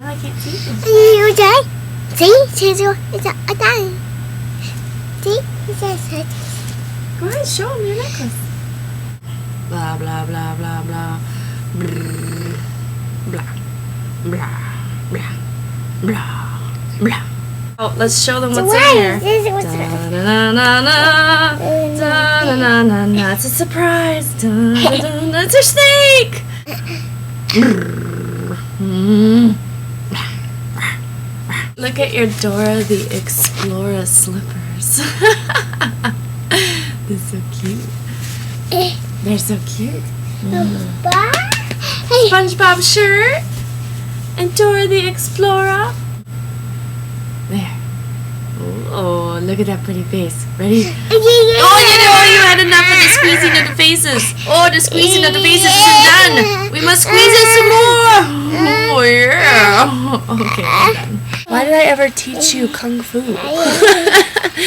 I can't see them. You okay? See? It's a done. See? Go ahead, show them your necklace. Blah, blah, blah, blah, blah. Brrr. Blah, blah, blah, blah, blah. Oh, let's show them what's in here. Da-na-na-na-na. Da-na-na-na-na. It's a surprise. Da-da-da-da. It's a snake. Look at your Dora the Explorer slippers. They're so cute. They're so cute. SpongeBob shirt and Dora the Explorer. There. Oh, look at that pretty face. Ready? Oh, you had enough of the squeezing of the faces. Oh, the squeezing of the faces isn't done. We must squeeze it some more. Oh, yeah. Okay, I'm done. Why did I ever teach you Kung Fu?